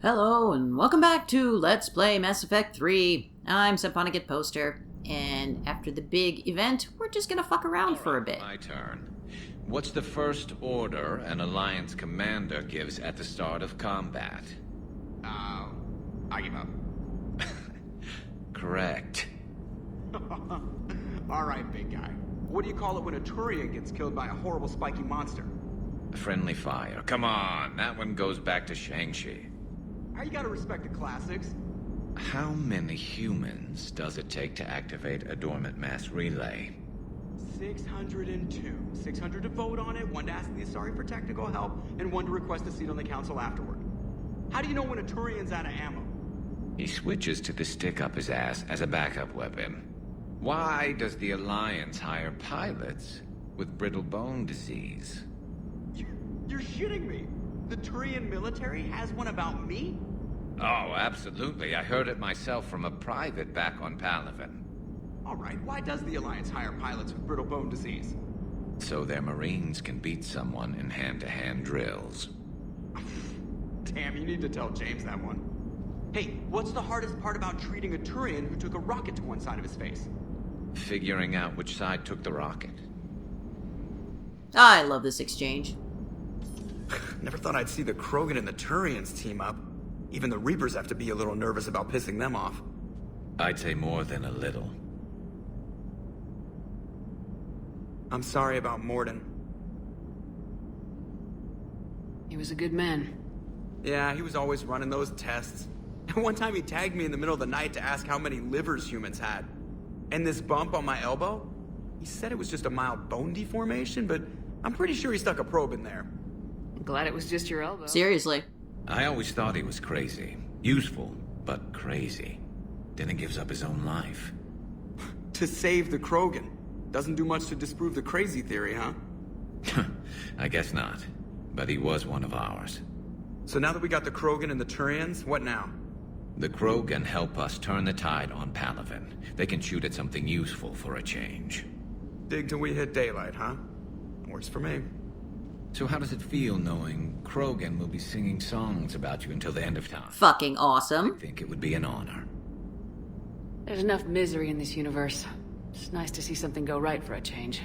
Hello, and welcome back to Let's Play Mass Effect 3. I'm Symphonicate Poster, and after the big event, we're just gonna fuck around for a bit. My turn. What's the first order an Alliance commander gives at the start of combat? I give up. Correct. Alright, big guy. What do you call it when a Turian gets killed by a horrible spiky monster? Friendly fire. Come on, that one goes back to Shang-Chi. You gotta respect the classics. How many humans does it take to activate a dormant mass relay? 602. 600 to vote on it, 1 to ask the Asari for technical help, and 1 to request a seat on the council afterward. How do you know when a Turian's out of ammo? He switches to the stick up his ass as a backup weapon. Why does the Alliance hire pilots with brittle bone disease? You're shitting me! The Turian military has one about me? Oh, absolutely. I heard it myself from a private back on Palaven. Alright, why does the Alliance hire pilots with brittle bone disease? So their Marines can beat someone in hand-to-hand drills. Damn, you need to tell James that one. Hey, what's the hardest part about treating a Turian who took a rocket to one side of his face? Figuring out which side took the rocket. I love this exchange. Never thought I'd see the Krogan and the Turians team up. Even the Reapers have to be a little nervous about pissing them off. I'd say more than a little. I'm sorry about Mordin. He was a good man. Yeah, he was always running those tests. And one time he tagged me in the middle of the night to ask how many livers humans had. And this bump on my elbow? He said it was just a mild bone deformation, but I'm pretty sure he stuck a probe in there. I'm glad it was just your elbow. Seriously. I always thought he was crazy. Useful, but crazy. Then he gives up his own life. To save the Krogan. Doesn't do much to disprove the crazy theory, huh? I guess not. But he was one of ours. So now that we got the Krogan and the Turians, what now? The Krogan help us turn the tide on Palaven. They can shoot at something useful for a change. Dig till we hit daylight, huh? Works for me. So how does it feel knowing Krogan will be singing songs about you until the end of time? Fucking awesome. I think it would be an honor. There's enough misery in this universe. It's nice to see something go right for a change.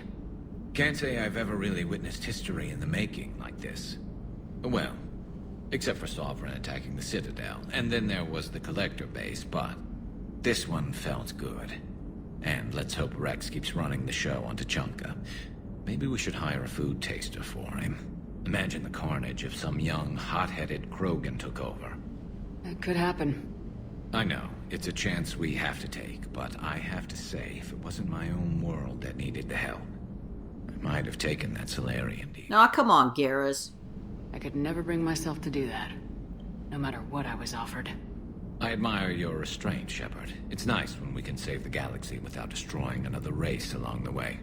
Can't say I've ever really witnessed history in the making like this. Well, except for Sovereign attacking the Citadel, and then there was the Collector base, but this one felt good. And let's hope Rex keeps running the show on Tuchanka. Maybe we should hire a food taster for him. Imagine the carnage if some young, hot-headed Krogan took over. That could happen. I know, it's a chance we have to take, but I have to say, if it wasn't my own world that needed the help, I might have taken that Solarian deal. Aw, come on, Garrus. I could never bring myself to do that. No matter what I was offered. I admire your restraint, Shepard. It's nice when we can save the galaxy without destroying another race along the way.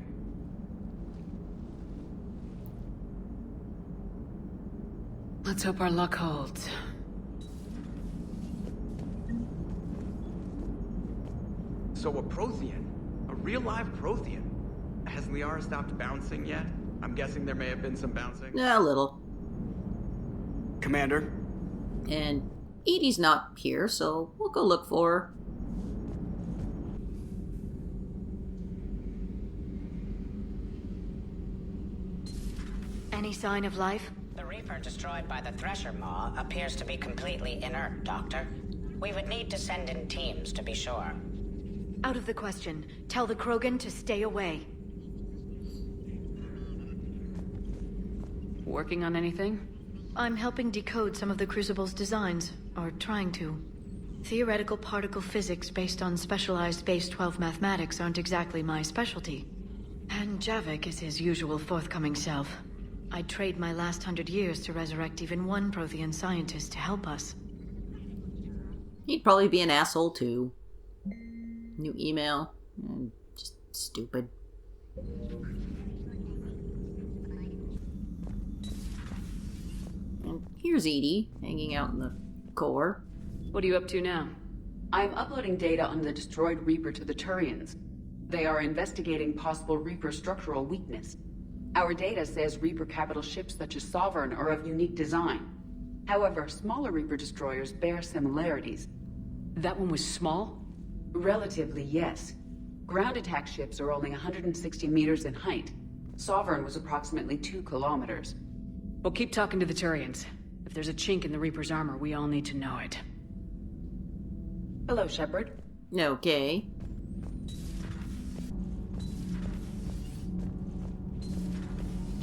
Let's hope our luck holds. So a Prothean? A real live Prothean? Has Liara stopped bouncing yet? I'm guessing there may have been some bouncing. Yeah, a little. Commander? And Edie's not here, so we'll go look for her. Any sign of life? The Reaper destroyed by the Thresher Maw appears to be completely inert, Doctor. We would need to send in teams to be sure. Out of the question. Tell the Krogan to stay away. Working on anything? I'm helping decode some of the Crucible's designs, or trying to. Theoretical particle physics based on specialized Base 12 mathematics aren't exactly my specialty. And Javik is his usual forthcoming self. I'd trade my last 100 years to resurrect even one Prothean scientist to help us. He'd probably be an asshole, too. New email. Just stupid. And here's Edie, hanging out in the core. What are you up to now? I'm uploading data on the destroyed Reaper to the Turians. They are investigating possible Reaper structural weakness. Our data says Reaper capital ships such as Sovereign are of unique design. However, smaller Reaper destroyers bear similarities. That one was small? Relatively, yes. Ground attack ships are only 160 meters in height. Sovereign was approximately 2 kilometers. We'll keep talking to the Turians. If there's a chink in the Reaper's armor, we all need to know it. Hello, Shepard. Okay.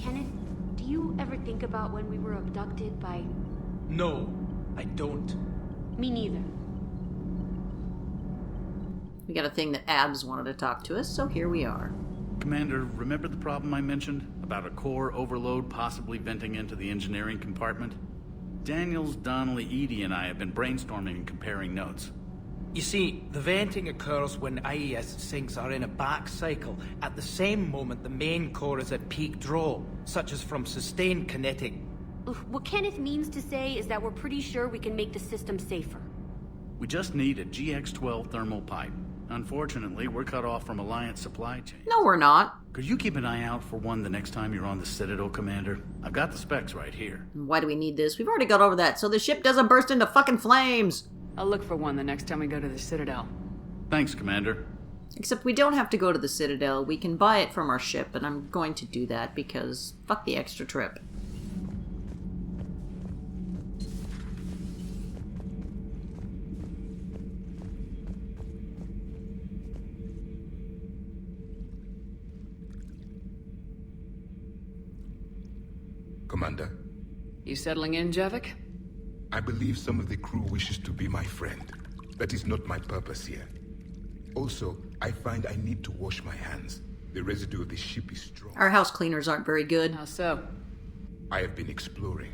Kenneth, do you ever think about when we were abducted by... No, I don't. Me neither. We got a thing that Abs wanted to talk to us, so here we are. Commander, remember the problem I mentioned? About a core overload possibly venting into the engineering compartment? Daniels, Donnelly, Edie, and I have been brainstorming and comparing notes. You see, the venting occurs when IES sinks are in a back cycle, at the same moment the main core is at peak draw, such as from sustained kinetic. What Kenneth means to say is that we're pretty sure we can make the system safer. We just need a GX-12 thermal pipe. Unfortunately, we're cut off from Alliance supply chain. No, we're not. Could you keep an eye out for one the next time you're on the Citadel, Commander? I've got the specs right here. Why do we need this? We've already got over that, so the ship doesn't burst into fucking flames. I'll look for one the next time we go to the Citadel. Thanks, Commander. Except we don't have to go to the Citadel. We can buy it from our ship, and I'm going to do that because fuck the extra trip. Commander, You settling in, Javik? I believe some of the crew wishes to be my friend. That is not my purpose here. Also, I find I need to wash my hands. The residue of the ship is strong. Our house cleaners aren't very good. How so? I have been exploring.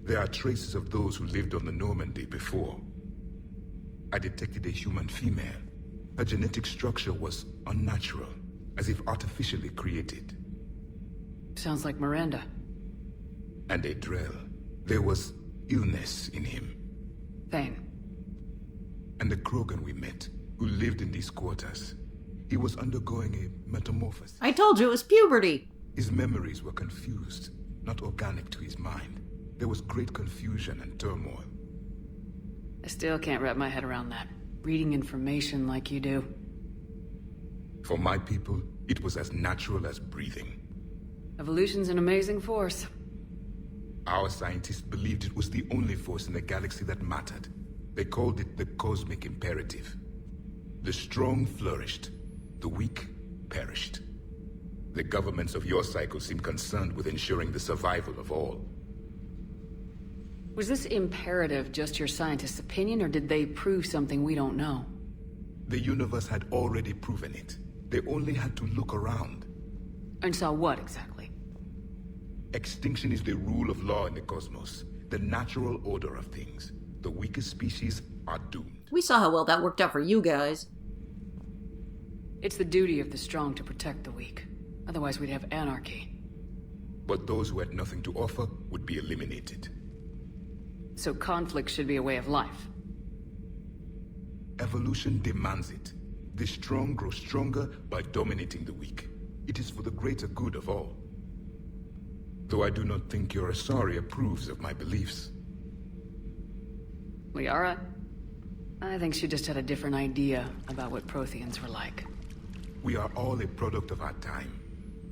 There are traces of those who lived on the Normandy before. I detected a human female. Her genetic structure was unnatural, as if artificially created. Sounds like Miranda. And a Drell. There was illness in him. Thane. And the Krogan we met, who lived in these quarters. He was undergoing a metamorphosis. I told you it was puberty. His memories were confused, not organic to his mind. There was great confusion and turmoil. I still can't wrap my head around that. Reading information like you do. For my people, it was as natural as breathing. Evolution's an amazing force. Our scientists believed it was the only force in the galaxy that mattered. They called it the cosmic imperative. The strong flourished, the weak perished. The governments of your cycle seem concerned with ensuring the survival of all. Was this imperative just your scientist's opinion, or did they prove something we don't know? The universe had already proven it. They only had to look around. And saw what, exactly? Extinction is the rule of law in the cosmos, the natural order of things. The weakest species are doomed. We saw how well that worked out for you guys. It's the duty of the strong to protect the weak. Otherwise we'd have anarchy. But those who had nothing to offer would be eliminated. So conflict should be a way of life. Evolution demands it. The strong grow stronger by dominating the weak. It is for the greater good of all. Though I do not think your Asari approves of my beliefs. Liara? I think she just had a different idea about what Protheans were like. We are all a product of our time.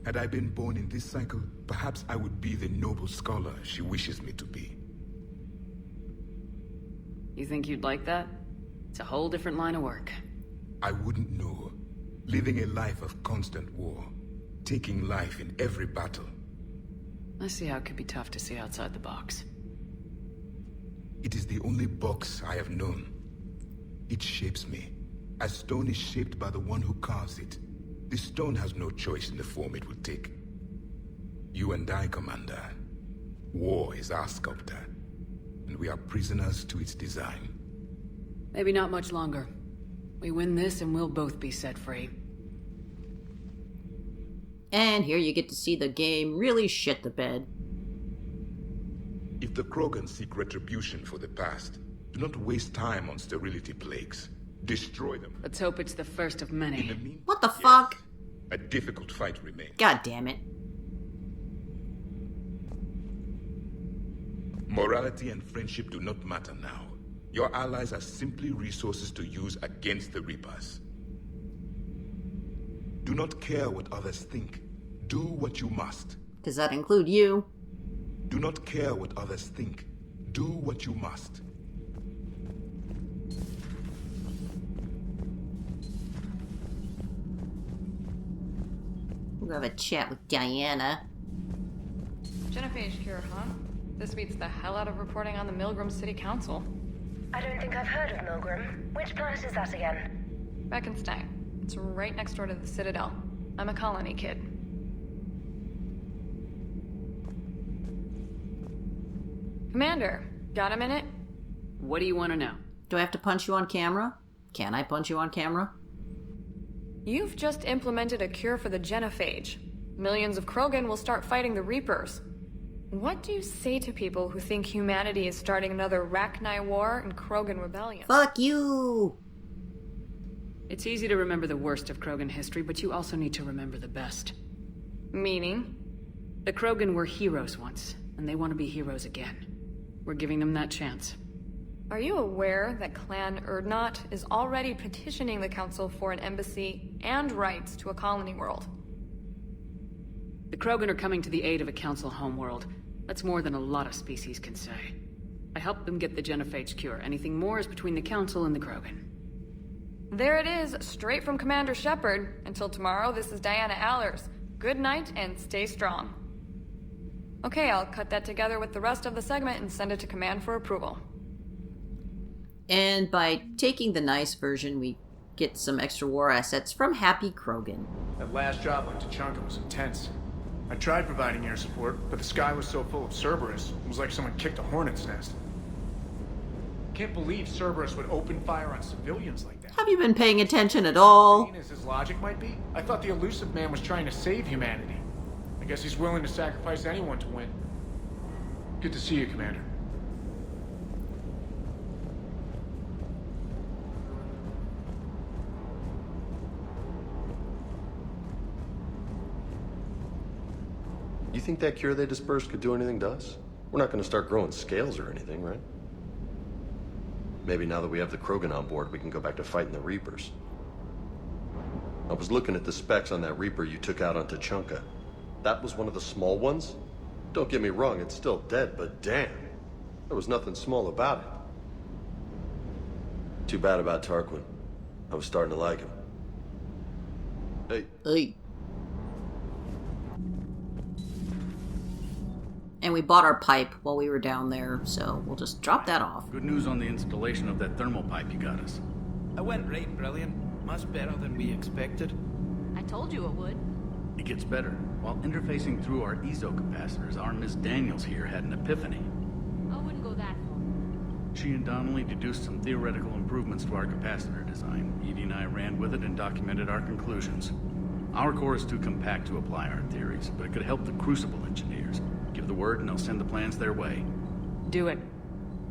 Had I been born in this cycle, perhaps I would be the noble scholar she wishes me to be. You think you'd like that? It's a whole different line of work. I wouldn't know. Living a life of constant war. Taking life in every battle. I see how it could be tough to see outside the box. It is the only box I have known. It shapes me, as stone is shaped by the one who carves it. The stone has no choice in the form it will take. You and I, Commander. War is our sculptor, and we are prisoners to its design. Maybe not much longer. We win this and we'll both be set free. And here you get to see the game really shit the bed. If the Krogan seek retribution for the past, do not waste time on sterility plagues. Destroy them. Let's hope it's the first of many. What the fuck? A difficult fight remains. God damn it. Morality and friendship do not matter now. Your allies are simply resources to use against the Reapers. Do not care what others think. Do what you must. Does that include you? Do not care what others think. Do what you must. We'll have a chat with Diana. Genophage cure, huh? This beats the hell out of reporting on the Milgram City Council. I don't think I've heard of Milgram. Which planet is that again? Beckenstein. It's right next door to the Citadel. I'm a colony kid. Commander, got a minute? What do you want to know? Do I have to punch you on camera? Can I punch you on camera? You've just implemented a cure for the genophage. Millions of Krogan will start fighting the Reapers. What do you say to people who think humanity is starting another Rachni War and Krogan rebellion? Fuck you! It's easy to remember the worst of Krogan history, but you also need to remember the best. Meaning? The Krogan were heroes once, and they want to be heroes again. We're giving them that chance. Are you aware that Clan Urdnot is already petitioning the Council for an embassy and rights to a colony world? The Krogan are coming to the aid of a Council homeworld. That's more than a lot of species can say. I helped them get the genophage cure. Anything more is between the Council and the Krogan. There it is, straight from Commander Shepard. Until tomorrow, this is Diana Allers. Good night and stay strong. Okay, I'll cut that together with the rest of the segment and send it to Command for approval. And by taking the nice version, we get some extra war assets from Happy Krogan. That last job on Tuchanka was intense. I tried providing air support, but the sky was so full of Cerberus, it was like someone kicked a hornet's nest. Can't believe Cerberus would open fire on civilians like that. Have you been paying attention at all? As his logic might be, I thought the elusive man was trying to save humanity. I guess he's willing to sacrifice anyone to win. Good to see you, Commander. You think that cure they dispersed could do anything to us? We're not going to start growing scales or anything, right? Maybe now that we have the Krogan on board, we can go back to fighting the Reapers. I was looking at the specs on that Reaper you took out on Tuchanka. That was one of the small ones? Don't get me wrong, it's still dead, but damn. There was nothing small about it. Too bad about Tarquin. I was starting to like him. Hey. And we bought our pipe while we were down there, so we'll just drop that off. Good news on the installation of that thermal pipe you got us. It went right brilliant. Much better than we expected. I told you it would. It gets better. While interfacing through our ezo capacitors, our Miss Daniels here had an epiphany. I wouldn't go that far. She and Donnelly deduced some theoretical improvements to our capacitor design. Edie and I ran with it and documented our conclusions. Our core is too compact to apply our theories, but it could help the Crucible engineers. Give the word and they'll send the plans their way. Do it.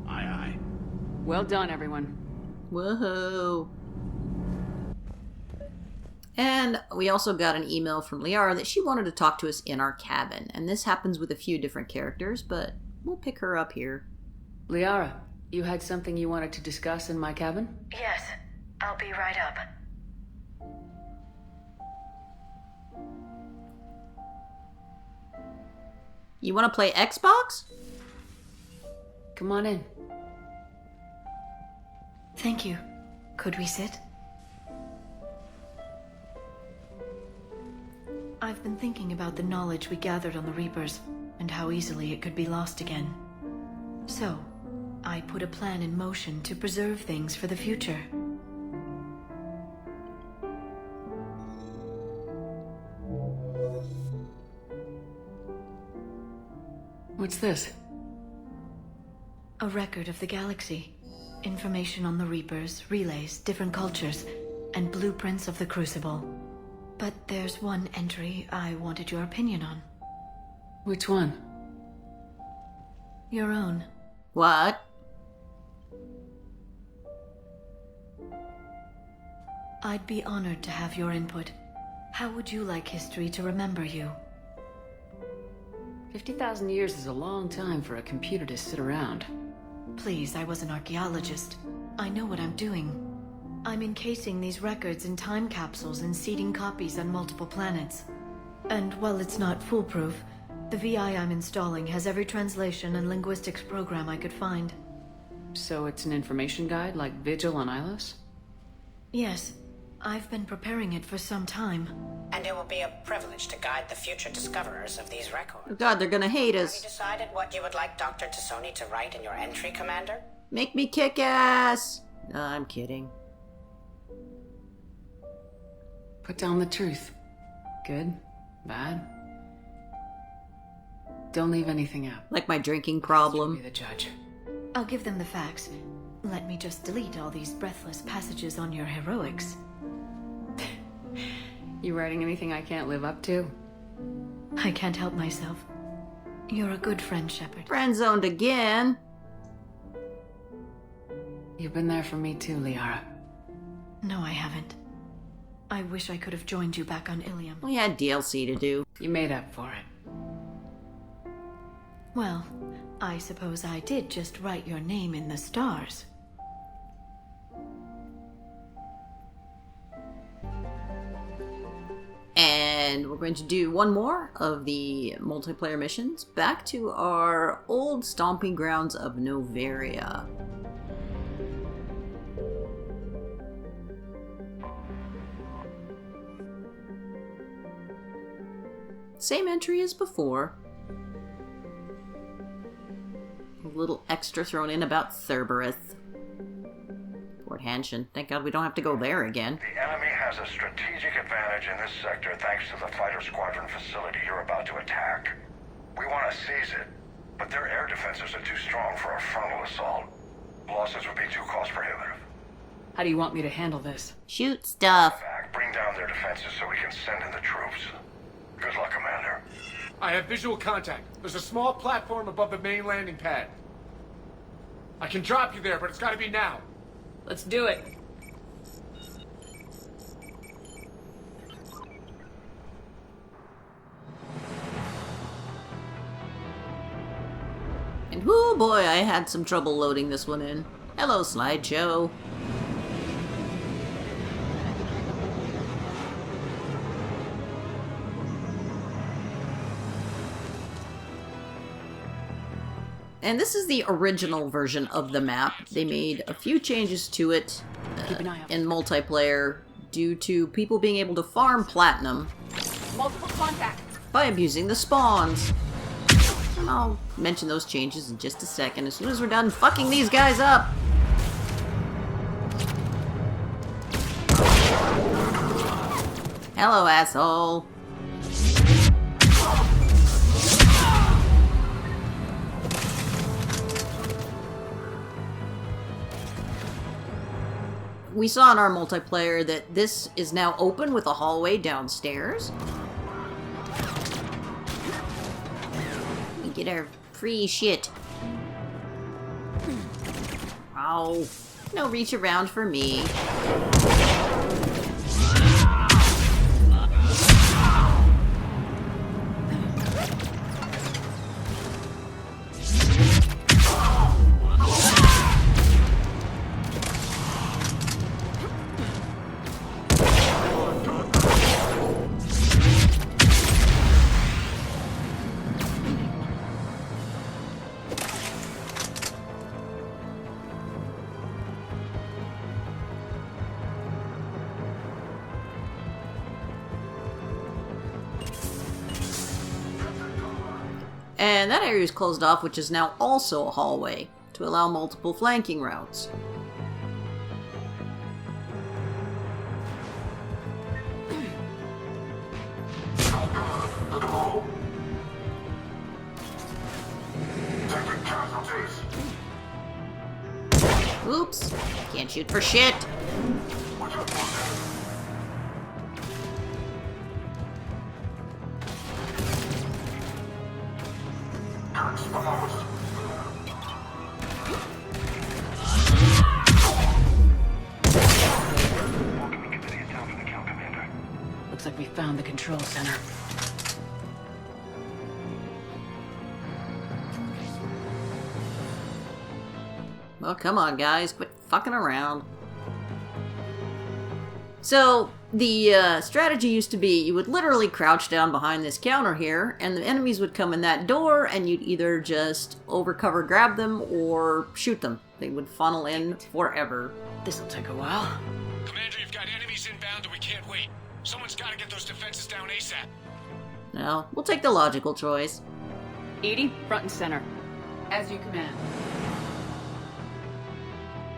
Aye, aye. Well done, everyone. Woohoo! And we also got an email from Liara that she wanted to talk to us in our cabin. And this happens with a few different characters, but we'll pick her up here. Liara, you had something you wanted to discuss in my cabin? Yes, I'll be right up. You want to play Xbox? Come on in. Thank you. Could we sit? I've been thinking about the knowledge we gathered on the Reapers, and how easily it could be lost again. So, I put a plan in motion to preserve things for the future. What's this? A record of the galaxy. Information on the Reapers, relays, different cultures, and blueprints of the Crucible. But there's one entry I wanted your opinion on. Which one? Your own. What? I'd be honored to have your input. How would you like history to remember you? 50,000 years is a long time for a computer to sit around. Please, I was an archaeologist. I know what I'm doing. I'm encasing these records in time capsules and seeding copies on multiple planets. And while it's not foolproof, the VI I'm installing has every translation and linguistics program I could find. So it's an information guide like Vigil on Ilos? Yes. I've been preparing it for some time. And it will be a privilege to guide the future discoverers of these records. Oh God, they're gonna hate Have us. you decided what you would like Dr. Tassoni to write in your entry, Commander? Make me kick ass! No, I'm kidding. Put down the truth. Good? Bad? Don't leave anything out. Like my drinking problem. Be the judge. I'll give them the facts. Let me just delete all these breathless passages on your heroics. You writing anything I can't live up to? I can't help myself. You're a good friend, Shepard. Friend zoned again. You've been there for me too, Liara. No, I haven't. I wish I could have joined you back on Ilium. We had DLC to do. You made up for it. Well, I suppose I did just write your name in the stars. And we're going to do one more of the multiplayer missions back to our old stomping grounds of Noveria. Same entry as before. A little extra thrown in about Cerberus. Port Hanshin. Thank God we don't have to go there again. The enemy has a strategic advantage in this sector thanks to the fighter squadron facility you're about to attack. We want to seize it, but their air defenses are too strong for a frontal assault. Losses would be too cost prohibitive. How do you want me to handle this? Shoot stuff. Back, bring down their defenses so we can send in the troops. Good luck, Commander. I have visual contact. There's a small platform above the main landing pad. I can drop you there, but it's gotta be now. Let's do it. And whoo boy, I had some trouble loading this one in. Hello, slideshow. And this is the original version of the map. They made a few changes to it in multiplayer due to people being able to farm platinum Multiple contacts. by abusing the spawns. And I'll mention those changes in just a second as soon as we're done fucking these guys up. Hello, asshole. We saw in our multiplayer that this is now open with a hallway downstairs. We get our free shit. Oh, no reach around for me. And that area is closed off, which is now also a hallway, to allow multiple flanking routes. Oops, can't shoot for shit. Looks like we found the control center. Well, come on, guys. Quit fucking around. So, the strategy used to be you would literally crouch down behind this counter here, and the enemies would come in that door, and you'd either just overcover grab them or shoot them. They would funnel in forever. This'll take a while. Commander, you've got enemies inbound and we can't wait. Someone's got to get those defenses down ASAP. No, we'll take the logical choice. EDI, front and center. As you command.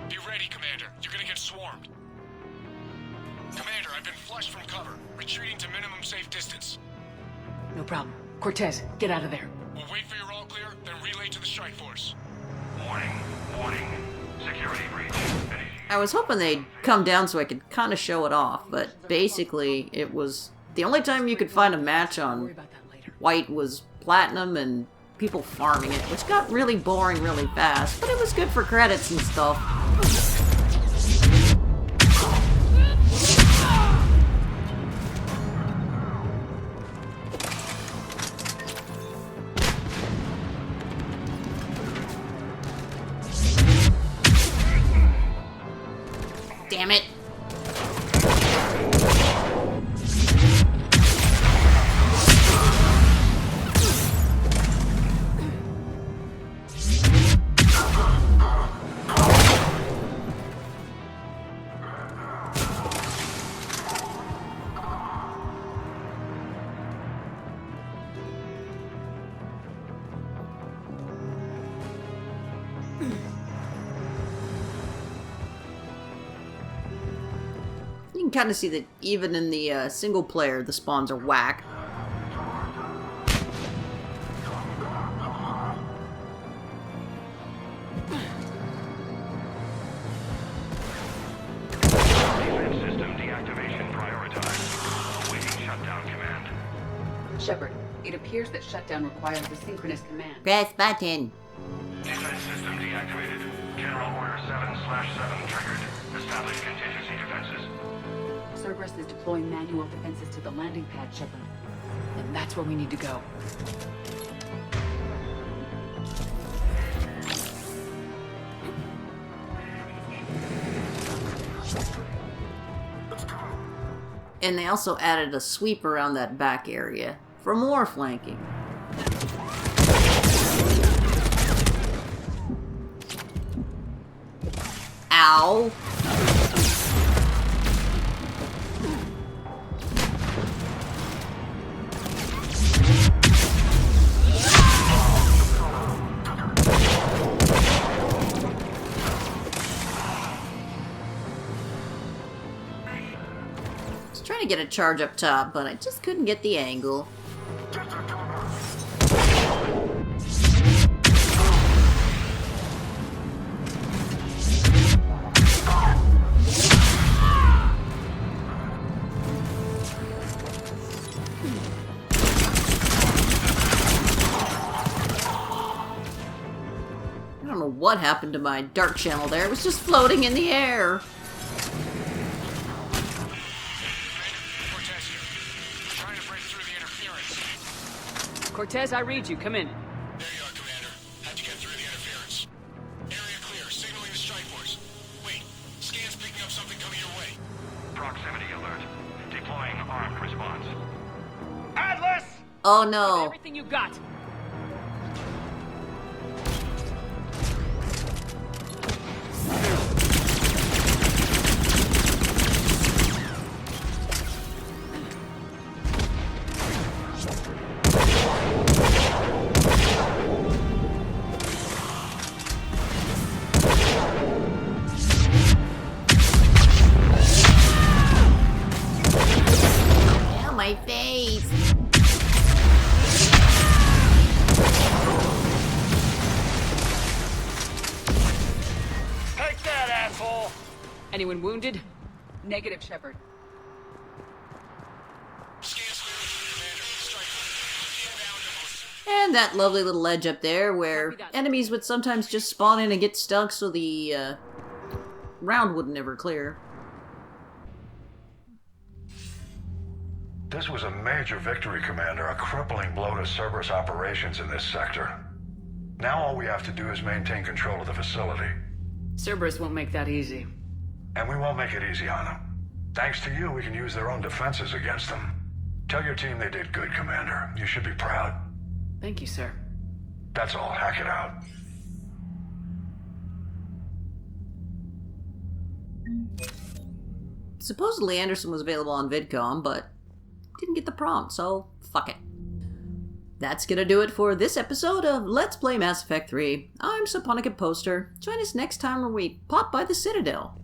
Be ready, Commander. You're gonna get swarmed. Commander, I've been flushed from cover. Retreating to minimum safe distance. No problem. Cortez, get out of there. We'll wait for your all clear, then relay to the strike force. Warning. Security breach. I was hoping they'd come down so I could kind of show it off, but basically it was... The only time you could find a match on White was Platinum and people farming it, which got really boring really fast, but it was good for credits and stuff. Damn it. You can kind of see that even in the single player, the spawns are whack. Defense system deactivation prioritized. Awaiting shutdown command. Shepard, it appears that shutdown requires the synchronous command. Press button. Defense system deactivated. General Order 7/7 triggered. Establish contingency defenses. Cerberus is deploying manual defenses to the landing pad, Shepard. And that's where we need to go. And they also added a sweep around that back area for more flanking. Ow! Trying to get a charge up top, but I just couldn't get the angle. I don't know what happened to my dark channel there. It was just floating in the air. Cortez, I read you. Come in. There you are, Commander. Had to get through the interference. Area clear. Signaling the strike force. Wait. Scan's picking up something coming your way. Proximity alert. Deploying armed response. Atlas! Oh no. Everything you got. My face. Take that, asshole! Anyone wounded? Negative, Shepard. And that lovely little ledge up there where enemies would sometimes just spawn in and get stuck so the round would never clear. This was a major victory, Commander. A crippling blow to Cerberus operations in this sector. Now all we have to do is maintain control of the facility. Cerberus won't make that easy. And we won't make it easy on them. Thanks to you, we can use their own defenses against them. Tell your team they did good, Commander. You should be proud. Thank you, sir. That's all. Hack it out. Supposedly Anderson was available on VidCom, but didn't get the prompt, so fuck it. That's gonna do it for this episode of Let's Play Mass Effect 3. I'm Saponic Poster. Join us next time where we pop by the Citadel.